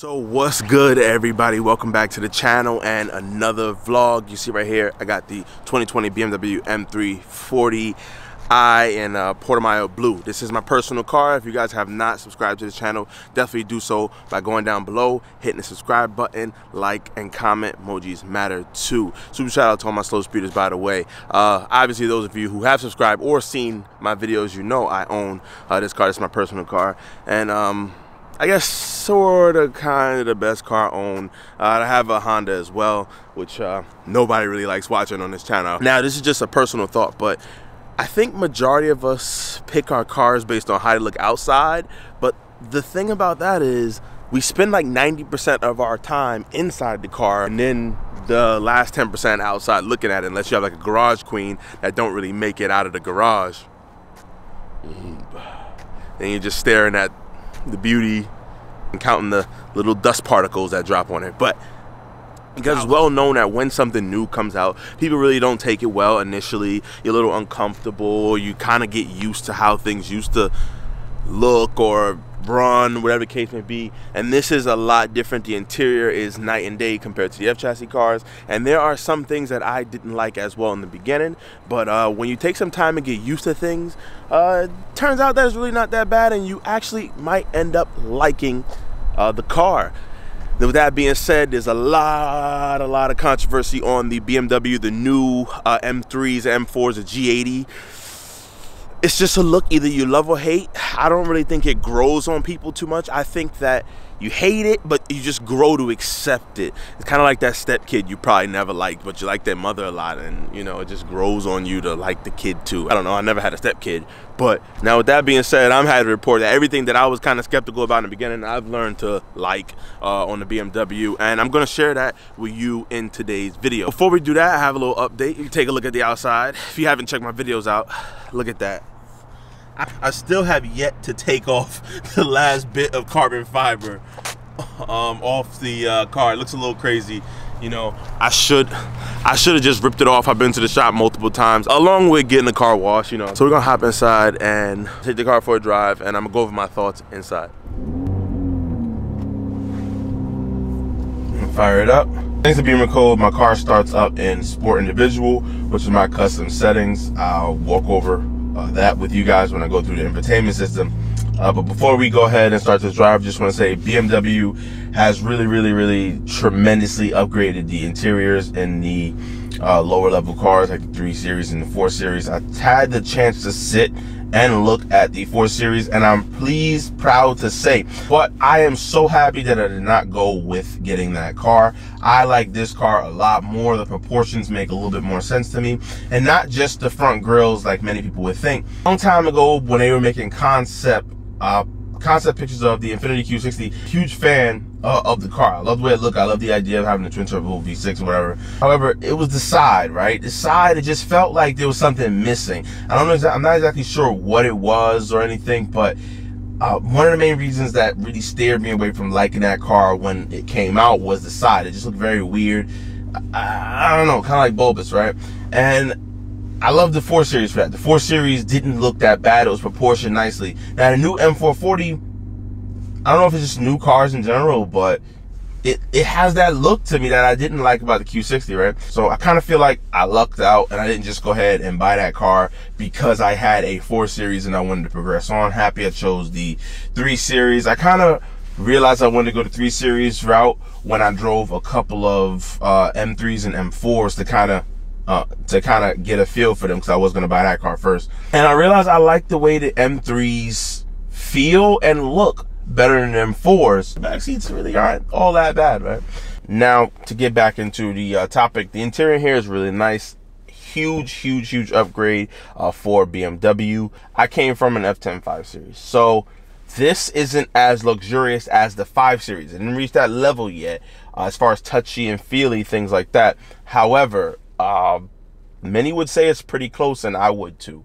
So what's good, everybody? Welcome back to the channel and another vlog. You see right here, I got the 2020 BMW M340i in Portimao blue. This is my personal car. If you guys have not subscribed to the channel, definitely do so by going down below, hitting the subscribe button, like and comment. Emojis matter too. Super shout out to all my slow speeders, by the way. Obviously, those of you who have subscribed or seen my videos, you know I own this car. This is my personal car, and I guess sort of kind of the best car owned. I have a Honda as well, which nobody really likes watching on this channel. Now, this is just a personal thought, but I think majority of us pick our cars based on how they look outside. But the thing about that is we spend like 90% of our time inside the car, and then the last 10% outside looking at it, unless you have like a garage queen that don't really make it out of the garage. And you're just staring at the beauty and counting the little dust particles that drop on it. But because it's well known that when something new comes out, people really don't take it well initially. You're a little uncomfortable. You kind of get used to how things used to look or run, whatever the case may be. And this is a lot different. The interior is night and day compared to the F-chassis cars, and there are some things that I didn't like as well in the beginning, but when you take some time and get used to things, it turns out that it's really not that bad, and you actually might end up liking the car. Now, with that being said, there's a lot of controversy on the BMW, the new M3s, M4s, the G80. It's just a look, either you love or hate. I don't really think it grows on people too much. I think that you hate it, but you just grow to accept it. It's kind of like that step kid you probably never liked, but you like their mother a lot, and you know, it just grows on you to like the kid too. I don't know, I never had a step kid. But now with that being said, I'm happy to report that everything that I was kind of skeptical about in the beginning, I've learned to like on the BMW, and I'm gonna share that with you in today's video. Before we do that, I have a little update. You can take a look at the outside. If you haven't checked my videos out, look at that. I still have yet to take off the last bit of carbon fiber off the car. It looks a little crazy, you know. I should have just ripped it off. I've been to the shop multiple times, along with getting the car washed, you know. So we're gonna hop inside and take the car for a drive, and I'm gonna go over my thoughts inside. Fire it up. Thanks to Beamer Code, my car starts up in Sport Individual, which is my custom settings. I'll walk over that with you guys when I go through the infotainment system. But before we go ahead and start this drive, just want to say BMW has really tremendously upgraded the interiors in the lower level cars, like the 3 Series and the 4 Series. I had the chance to sit and look at the 4 Series, and I'm proud to say, but I am so happy that I did not go with getting that car. I like this car a lot more. The proportions make a little bit more sense to me, and not just the front grills like many people would think. A long time ago, when they were making concept pictures of the Infiniti Q60, huge fan of the car. I love the way it looked. I love the idea of having a twin turbo V6 or whatever. However, it was the side, right? The side, it just felt like there was something missing. I'm not exactly sure what it was or anything, but one of the main reasons that really steered me away from liking that car when it came out was the side. It just looked very weird. I don't know, kind of like bulbous, right? And I love the 4 Series for that. The 4 Series didn't look that bad. It was proportioned nicely. Now, the new M340i, I don't know if it's just new cars in general, but it has that look to me that I didn't like about the Q60, right? So I kind of feel like I lucked out, and I didn't just go ahead and buy that car because I had a 4 Series and I wanted to progress on. Happy I chose the 3 Series. I kind of realized I wanted to go the 3 Series route when I drove a couple of M3s and M4s to kind of get a feel for them, because I was going to buy that car first. And I realized I like the way the M3s feel and look better than M4s. The back seats really aren't all that bad, right? Now, to get back into the topic, the interior here is really nice. Huge upgrade for BMW. I came from an F10 5 Series, so this isn't as luxurious as the 5 Series. It didn't reach that level yet as far as touchy and feely things like that. However, many would say it's pretty close, and I would too.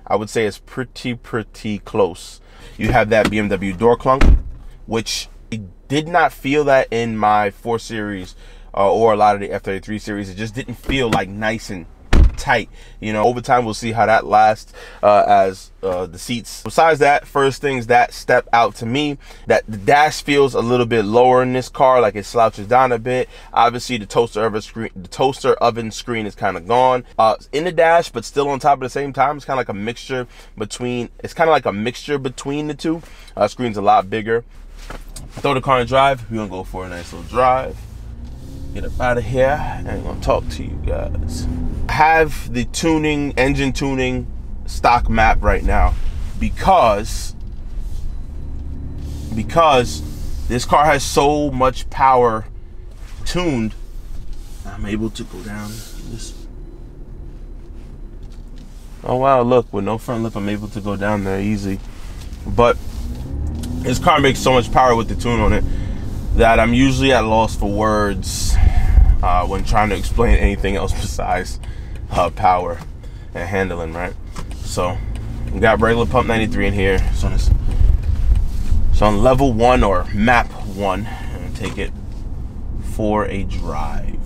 I would say it's pretty close. You have that BMW door clunk, which I did not feel that in my 4 Series or a lot of the F33 series. It just didn't feel like nice and tight. You know, over time we'll see how that lasts as the seats. Besides that, first things that step out to me, that the dash feels a little bit lower in this car, like it slouches down a bit. Obviously the toaster oven screen is kind of gone in the dash, but still on top at the same time. It's kind of like a mixture between, the two. Screen's a lot bigger. Throw the car in drive. We're gonna go for a nice little drive. Get up out of here and I'm gonna talk to you guys. I have the engine tuning stock map right now because this car has so much power tuned. I'm able to go down this. Oh wow, look, with no front lip I'm able to go down there easy. But this car makes so much power with the tune on it that I'm usually at loss for words when trying to explain anything else besides power and handling, right? So we got regular pump 93 in here. It's on level 1 or map 1, and take it for a drive.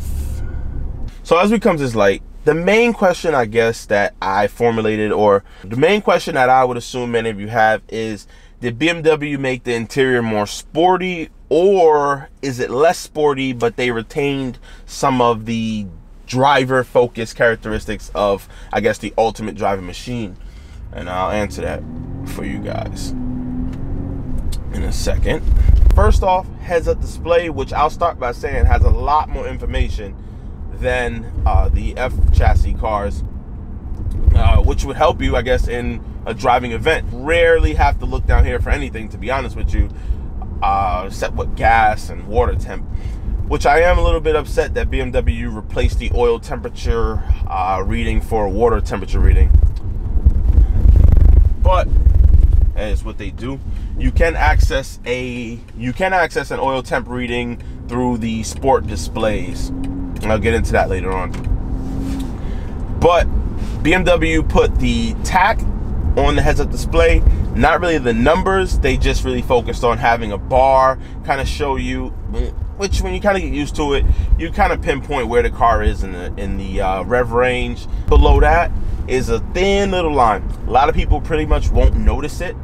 So as we come to this light, the main question I guess that I formulated, or the main question that I would assume many of you have, is did BMW make the interior more sporty, or is it less sporty but they retained some of the driver focused characteristics of, I guess, the ultimate driving machine? And I'll answer that for you guys in a second. First off, heads-up display, which I'll start by saying has a lot more information than the F chassis cars, which would help you, I guess, in a driving event. Rarely have to look down here for anything, to be honest with you, except what gas and water temp, which I am a little bit upset that BMW replaced the oil temperature reading for water temperature reading. But it's what they do. You can access an oil temp reading through the sport displays, and I'll get into that later on. But BMW put the tach on the heads-up display, not really the numbers. They just really focused on having a bar kind of show you, which when you kind of get used to it, you kind of pinpoint where the car is in the rev range. Below that is a thin little line. A lot of people pretty much won't notice it.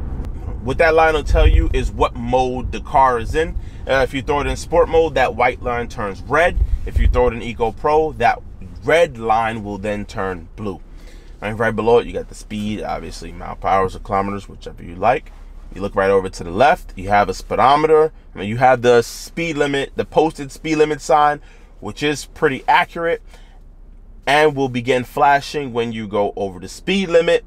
What that line will tell you is what mode the car is in. If you throw it in sport mode, that white line turns red. If you throw it in Eco Pro, that red line will then turn blue. And right below it, you got the speed, obviously mile per hour or kilometers, whichever you like. You look right over to the left, you have a speedometer. I mean, you have the speed limit, the posted speed limit sign, which is pretty accurate, and will begin flashing when you go over the speed limit,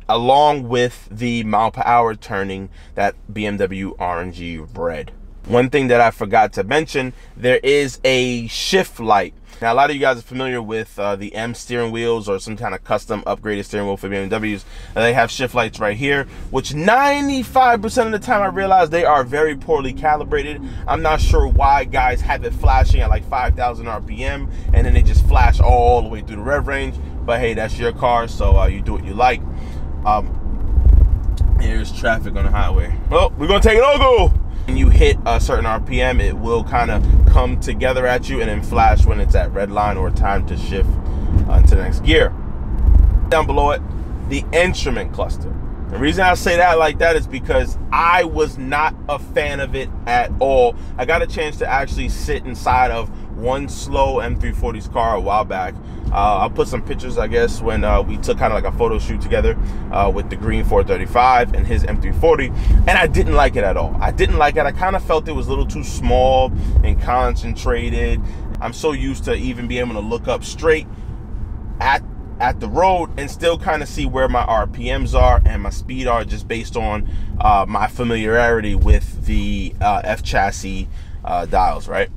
along with the mile per hour turning that BMW RNG red. One thing that I forgot to mention, there is a shift light. Now, a lot of you guys are familiar with the M steering wheels or some kind of custom upgraded steering wheel for BMWs. They have shift lights right here, which 95% of the time I realize they are very poorly calibrated. I'm not sure why guys have it flashing at like 5,000 RPM and then they just flash all the way through the rev range. But hey, that's your car, so you do what you like. Here's traffic on the highway. Well, we're gonna take it all go. When you hit a certain RPM, it will kind of come together at you and then flash when it's at red line or time to shift into the next gear. Down below it, the instrument cluster. The reason I say that like that is because I was not a fan of it at all. I got a chance to actually sit inside of one slow M340's car a while back. I'll put some pictures, I guess, when we took kind of like a photo shoot together with the green 435 and his M340, and I didn't like it at all. I didn't like it. I kind of felt it was a little too small and concentrated. I'm so used to even being able to look up straight at the road and still kind of see where my RPMs are and my speed are, just based on my familiarity with the F chassis dials, right?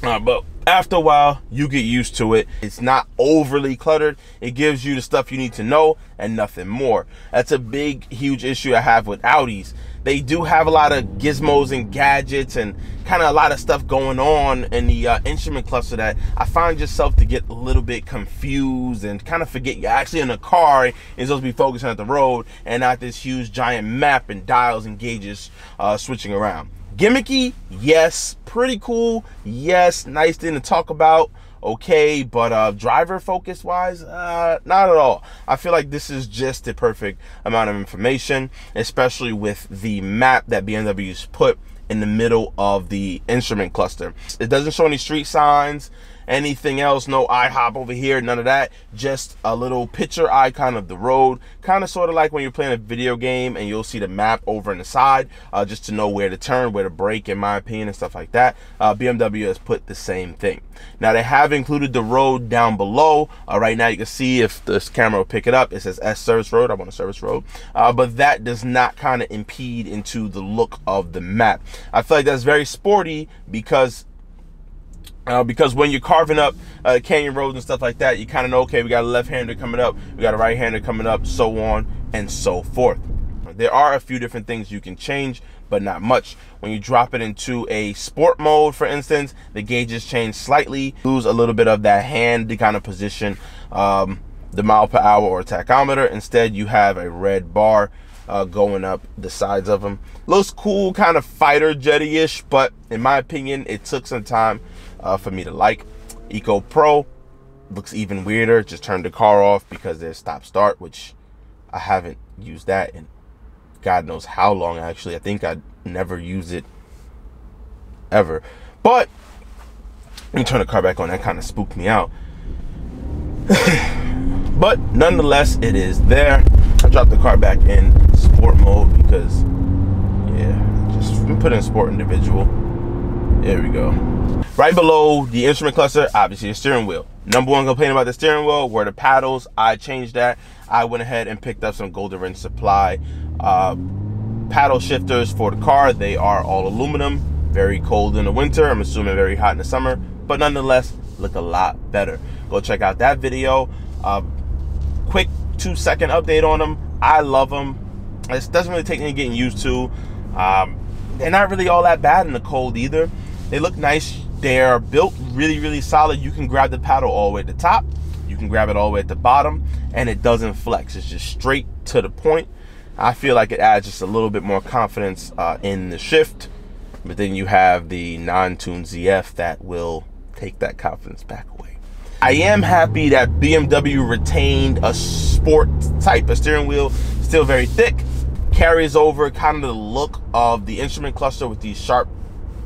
But after a while, you get used to it. It's not overly cluttered. It gives you the stuff you need to know and nothing more. That's a big, huge issue I have with Audis. They do have a lot of gizmos and gadgets and kind of a lot of stuff going on in the instrument cluster that I find yourself to get a little bit confused and kind of forget you're actually in a car and you're supposed to be focusing at the road and not this huge giant map and dials and gauges switching around. Gimmicky, yes. Pretty cool, yes. Nice thing to talk about okay, but driver focus wise, not at all. I feel like this is just the perfect amount of information, especially with the map that BMW's put in the middle of the instrument cluster. It doesn't show any street signs, anything else, no IHOP over here, none of that. Just a little picture icon of the road, kind of sort of like when you're playing a video game and you'll see the map over in the side, just to know where to turn, where to brake, in my opinion, and stuff like that. BMW has put the same thing. Now they have included the road down below. Right now you can see, if this camera will pick it up, it says S service road. I'm on a service road, but that does not kind of impede into the look of the map. I feel like that's very sporty because when you're carving up canyon roads and stuff like that, you kind of know, okay, we got a left-hander coming up, we got a right-hander coming up, so on and so forth. There are a few different things you can change, but not much. When you drop it into a sport mode, for instance, the gauges change slightly, lose a little bit of that hand to kind of position the mile per hour or tachometer. Instead, you have a red bar going up the sides of them. Looks cool, kind of fighter jetty-ish, but in my opinion, it took some time for me to like. Eco Pro looks even weirder. Just turned the car off because there's stop start, which I haven't used that in God knows how long. Actually, I think I'd never use it ever. But let me turn the car back on. That kind of spooked me out. But nonetheless, it is there. I dropped the car back in sport mode because, yeah, just put in sport individual. There we go. Right below the instrument cluster, obviously the steering wheel. Number one complaint about the steering wheel were the paddles. I changed that. I went ahead and picked up some Golden Ring Supply paddle shifters for the car. They are all aluminum, very cold in the winter. I'm assuming very hot in the summer, but nonetheless, look a lot better. Go check out that video. Quick 2-second update on them. I love them. It doesn't really take any getting used to. They're not really all that bad in the cold either. They look nice. They're built really, really solid. You can grab the paddle all the way at the top. You can grab it all the way at the bottom, and it doesn't flex. It's just straight to the point. I feel like it adds just a little bit more confidence in the shift. But then you have the non-tuned ZF that will take that confidence back away. I am happy that BMW retained a sport type of steering wheel. Still very thick. Carries over kind of the look of the instrument cluster with these sharp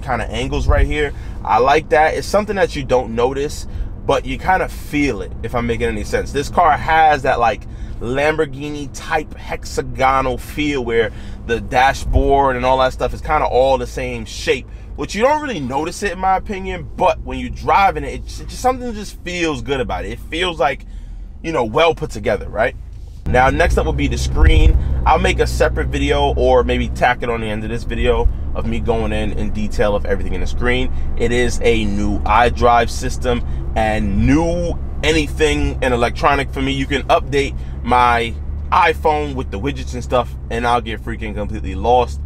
kind of angles right here. I like that. It's something that you don't notice, but you kind of feel it, if I'm making any sense. This car has that like Lamborghini type hexagonal feel where the dashboard and all that stuff is kind of all the same shape, which you don't really notice it in my opinion, but when you're driving it, it's just something that just feels good about it. It feels like, you know, well put together, right? Now, next up will be the screen. I'll make a separate video or maybe tack it on the end of this video of me going in detail of everything in the screen. It is a new iDrive system and new anything in electronic for me. You can update my iPhone with the widgets and stuff and I'll get freaking completely lost.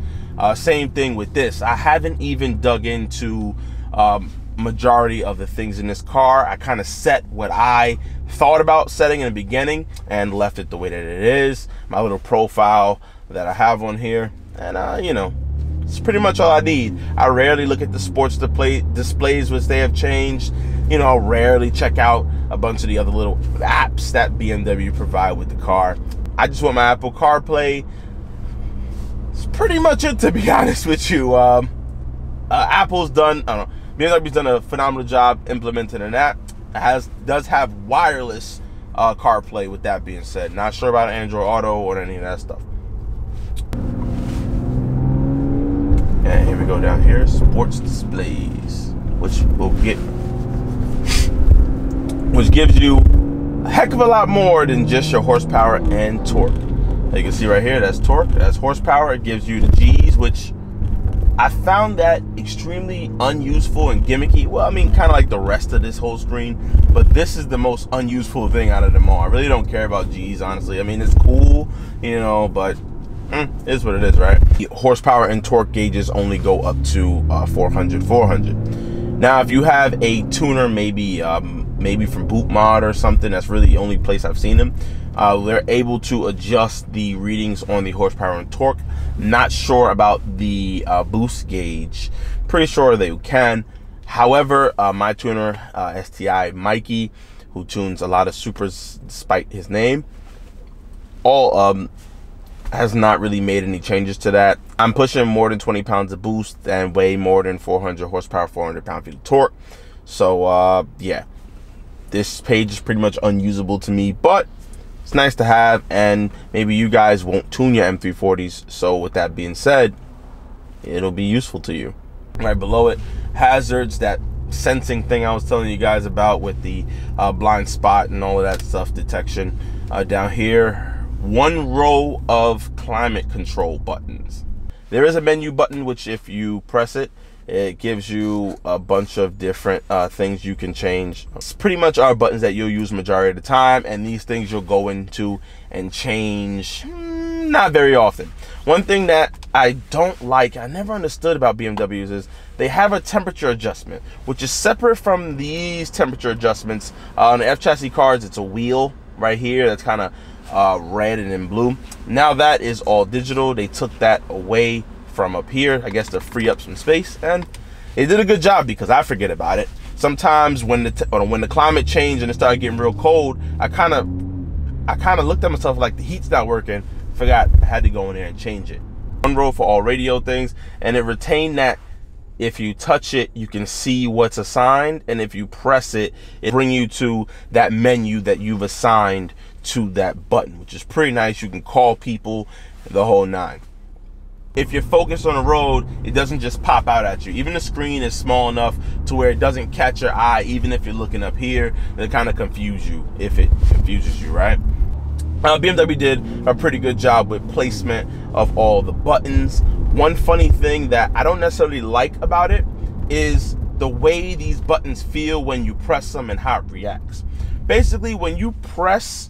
Same thing with this. I haven't even dug into majority of the things in this car. I kind of set what I thought about setting in the beginning and left it the way that it is. My little profile that I have on here, and you know, it's pretty much all I need. I rarely look at the sports displays which they have changed. You know, I'll rarely check out a bunch of the other little apps that BMW provide with the car. I just want my Apple CarPlay. It's pretty much it, to be honest with you. Apple's done, I don't know, BMW's done a phenomenal job implementing an app. It does have wireless CarPlay, with that being said. Not sure about Android Auto or any of that stuff. And here we go down here, sports displays, which gives you a heck of a lot more than just your horsepower and torque. You can see right here, that's torque, that's horsepower. It gives you the G's, which I found that extremely unuseful and gimmicky. Well, I mean, kind of like the rest of this whole screen, but this is the most unuseful thing out of them all. I really don't care about G's, honestly. I mean, it's cool, you know, but it is what it is, right? The horsepower and torque gauges only go up to 400. Now, if you have a tuner, maybe from Boot Mod or something, that's really the only place I've seen them. They're able to adjust the readings on the horsepower and torque. Not sure about the boost gauge. Pretty sure they can. However, my tuner, STI Mikey, who tunes a lot of supers despite his name, has not really made any changes to that. I'm pushing more than 20 pounds of boost and way more than 400 horsepower, 400 pound-feet of torque. So, yeah, this page is pretty much unusable to me, but it's nice to have, and maybe you guys won't tune your M340s. So with that being said, it'll be useful to you. Right below it, hazards, that sensing thing I was telling you guys about with the blind spot and all of that stuff, detection. Down here, one row of climate control buttons. There is a menu button, which if you press it, it gives you a bunch of different things you can change. It's pretty much our buttons that you'll use majority of the time, and these things you'll go into and change not very often. One thing that I don't like, I never understood about BMWs, is they have a temperature adjustment, which is separate from these temperature adjustments. On the F-chassis cars, it's a wheel right here that's kind of red and in blue. Now that is all digital. They took that away from up here, I guess, to free up some space, and they did a good job because I forget about it. Sometimes when the climate changed and it started getting real cold, I kind of looked at myself like the heat's not working. Forgot I had to go in there and change it. One row for all radio things, and it retained that if you touch it, you can see what's assigned, and if you press it, it brings you to that menu that you've assigned to that button, which is pretty nice. You can call people, the whole nine. If you're focused on the road, it doesn't just pop out at you. Even the screen is small enough to where it doesn't catch your eye, even if you're looking up here. It'll kind of confuse you if it confuses you, right? BMW did a pretty good job with placement of all the buttons. One funny thing that I don't necessarily like about it is the way these buttons feel when you press them and how it reacts. Basically, when you press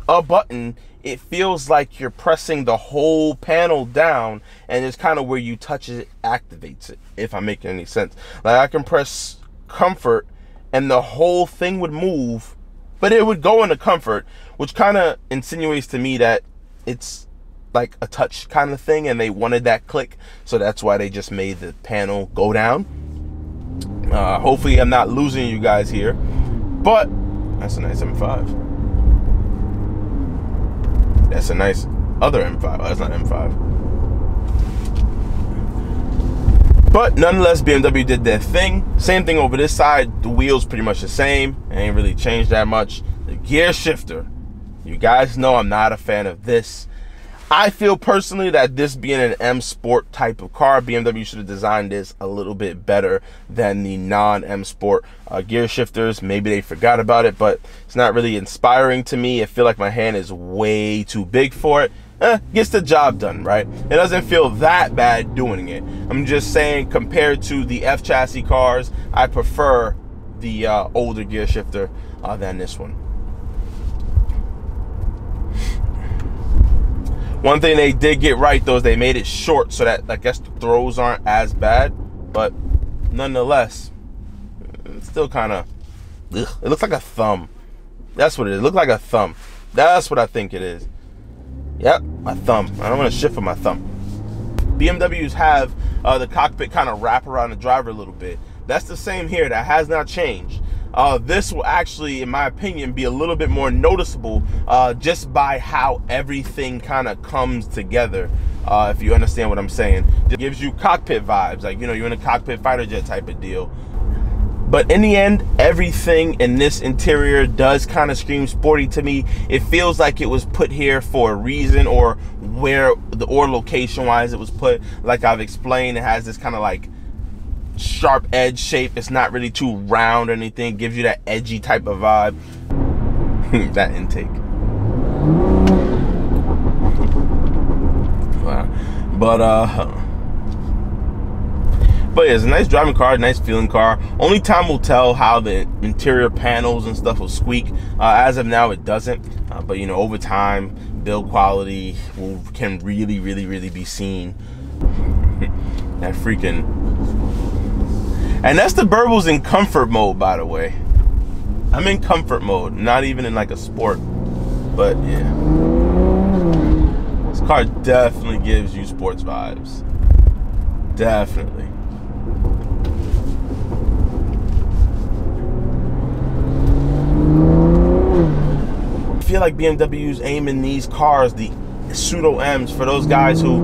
a button, it feels like you're pressing the whole panel down, and it's kind of where you touch it activates it, if I'm making any sense. Like, I can press comfort and the whole thing would move, but it would go into comfort, which kind of insinuates to me that it's like a touch kind of thing and they wanted that click, so that's why they just made the panel go down. Hopefully I'm not losing you guys here, but that's a nice M5. That's a nice other M5. Oh, that's not M5. But nonetheless, BMW did their thing. Same thing over this side. The wheel's pretty much the same. It ain't really changed that much. The gear shifter. You guys know I'm not a fan of this. I feel personally that this being an M Sport type of car, BMW should have designed this a little bit better than the non-M Sport gear shifters. Maybe they forgot about it, but it's not really inspiring to me. I feel like my hand is way too big for it. Gets the job done, right? It doesn't feel that bad doing it. I'm just saying, compared to the F-chassis cars, I prefer the older gear shifter than this one. One thing they did get right, though, is they made it short so that, I guess, the throws aren't as bad. But nonetheless, it's still kind of, it looks like a thumb. That's what it is. It looks like a thumb. That's what I think it is. Yep, my thumb. I don't want to shift with my thumb. BMWs have the cockpit kind of wrap around the driver a little bit. That's the same here. That has not changed. This will actually, in my opinion, be a little bit more noticeable just by how everything kind of comes together, if you understand what I'm saying. It gives you cockpit vibes, like, you know, you're in a cockpit fighter jet type of deal. But in the end, everything in this interior does kind of scream sporty to me. It feels like it was put here for a reason, or where or location-wise it was put. Like I've explained, it has this kind of like sharp edge shape. It's not really too round or anything. It gives you that edgy type of vibe. That intake. Wow. But yeah, it's a nice driving car, nice feeling car. Only time will tell how the interior panels and stuff will squeak. As of now, it doesn't. But you know, over time, build quality can really be seen. That freaking. And that's the Burbles in comfort mode, by the way. I'm in comfort mode, not even in like a sport. But yeah, this car definitely gives you sports vibes. Definitely. feel like BMW's aiming these cars, the pseudo M's, for those guys who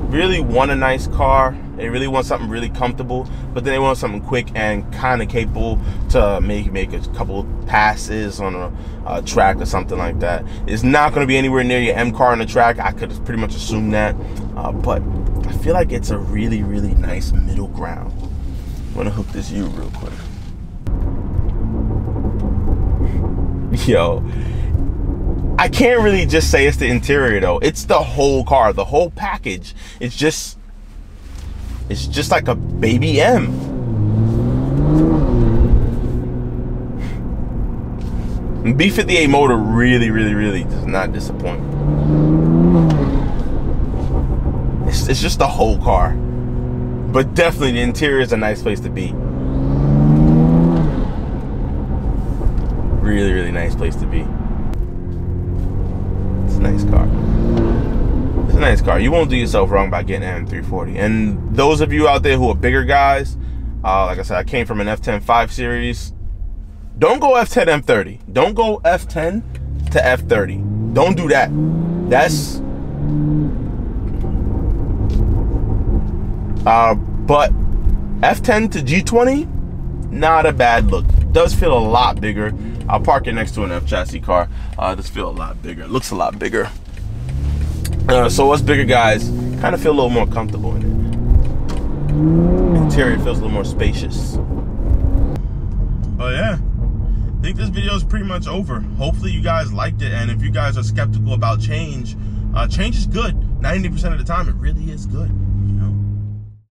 really want a nice car. They really want something really comfortable, but then they want something quick and kind of capable to make a couple passes on a track or something like that. It's not going to be anywhere near your M car on the track. I could pretty much assume that, but I feel like it's a really, really nice middle ground. I'm going to hook this U real quick. Yo, I can't really just say it's the interior though. It's the whole car, the whole package. It's just like a baby M. B58 motor really, really, really does not disappoint. It's just the whole car. But definitely the interior is a nice place to be. Really, really nice place to be. It's a nice car. It's a nice car. You won't do yourself wrong by getting an M340. And those of you out there who are bigger guys, like I said, I came from an F10 5 Series. Don't go F10 M30. Don't go F10 to F30. Don't do that. That's but F10 to G20, not a bad look. It does feel a lot bigger. I'll park it next to an F chassis car. It does feel a lot bigger. It looks a lot bigger. So us bigger guys kind of feel a little more comfortable in it. Interior feels a little more spacious. Oh yeah, I think this video is pretty much over. Hopefully you guys liked it, and if you guys are skeptical about change, change is good. 90% of the time it really is good.